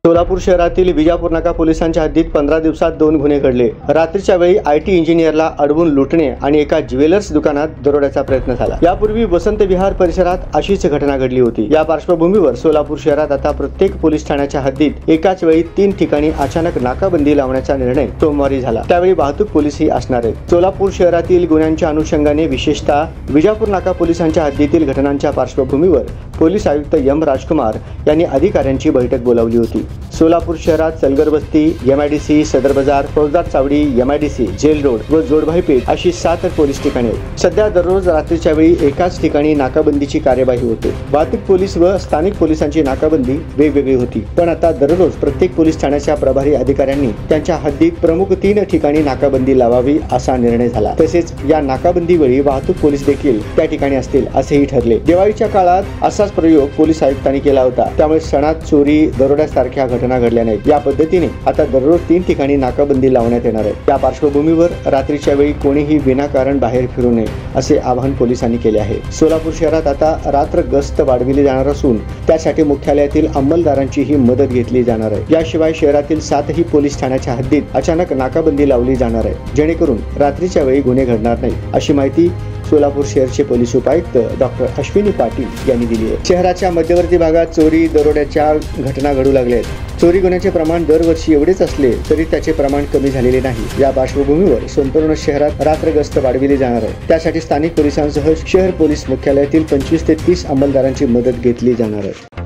सोलापूर शहरातील विजापूर नाका पोलिसांच्या हद्दीत 15 दिवसात 2 गुन्हे घडले। रात्रीच्या वेळी आयटी इंजिनियरला अडवून लुटणे आणि एका ज्वेलर्स दुकानात दरोड्याचा प्रयत्न झाला। यापूर्वी वसंत विहार परिसरात अशीच घटना घडली होती। या पार्श्वभूमीवर सोलापूर शहरात आता प्रत्येक पोलीस ठाण्याच्या हद्दीत एकाच वेळी 3 ठिकाणी अचानक नाकाबंदी लावण्याचा निर्णय सोमवारी झाला। त्यावेळी वाहतूक पोलीसही असणार आहेत। सोलापूर शहरातील गुन्ह्यांच्या अनुषंगाने विशेषतः विजापूर नाका पोलिसांच्या हद्दीतील घटनांच्या पार्श्वभूमीवर पोलीस आयुक्त एम राजकुमार यांनी अधिकाऱ्यांची बैठक बोलावली होती। सोलापूर शहरात सलगर वस्ती, एमआयडीसी, सदर बाजार, फौजदार चावडी, एमआयडीसी, जेल रोड व जोडभाई पेठ अशी 7 पोलीस ठिकाणे आहेत। सध्या दररोज रात्रीच्या वेळी एकाच ठिकाणी नाकाबंदीची कार्यवाही होते। वाहतूक पोलीस व स्थानिक पोलिसांची नाकाबंदी वेगवेगळी होती, पण आता दररोज प्रत्येक पोलीस ठाण्याच्या प्रभारी अधिकाऱ्यांनी त्यांच्या हद्दीत प्रमुख 3 ठिकाणी नाकाबंदी लावावी असा निर्णय झाला। तसेच या नाकाबंदीवेळी वाहतूक पोलीस देखील त्या ठिकाणी असतील असेही ठरले। दिवाळीच्या काळात असाच प्रयोग पोलीस आयुक्तांनी केला होता, त्यामुळे सणात चोरी, दरोड्यासारख्या घटना घडल्या नाहीत। या पद्धतीने आता दररोज 3 ठिकाणी नाकाबंदी लावण्यात येणार आहे। त्या पार्श्वभूमीवर रात्रीच्या वेळी कोणीही विनाकारण बाहेर फिरू नये असे आवाहन पोलिसांनी केले आहे। सोलापूर शहरात आता रात्र गस्त वाढविली जाणार असून त्यासाठी मुख्यालयातील अंमलदारांचीही मदत घेतली जाणार आहे। याशिवाय शहरातील 7ही पोलीस ठाण्याच्या हद्दीत अचानक नाकाबंदी लावली जाणार आहे, जेणेकरून रात्रीच्या वेळी गुन्हे घडणार नाही अशी माहिती सोलापूर शहरचे पोलीस उपायुक्त डॉक्टर अश्विनी पाटील यांनी दिली आहे। शहराच्या मध्यवर्ती भागात चोरी, दरोड्याच्या घटना घडू लागल्या आहेत। चोरी गुन्ह्याचे प्रमाण दरवर्षी एवढेच असले तरी त्याचे प्रमाण कमी झालेले नाही। या पार्श्वभूमीवर संपूर्ण शहरात रात्र गस्त वाढविली जाणार आहे। त्यासाठी स्थानिक पोलिसांसह शहर पोलीस मुख्यालयातील 25 ते 30 अंमलदारांची मदत घेतली जाणार आहे।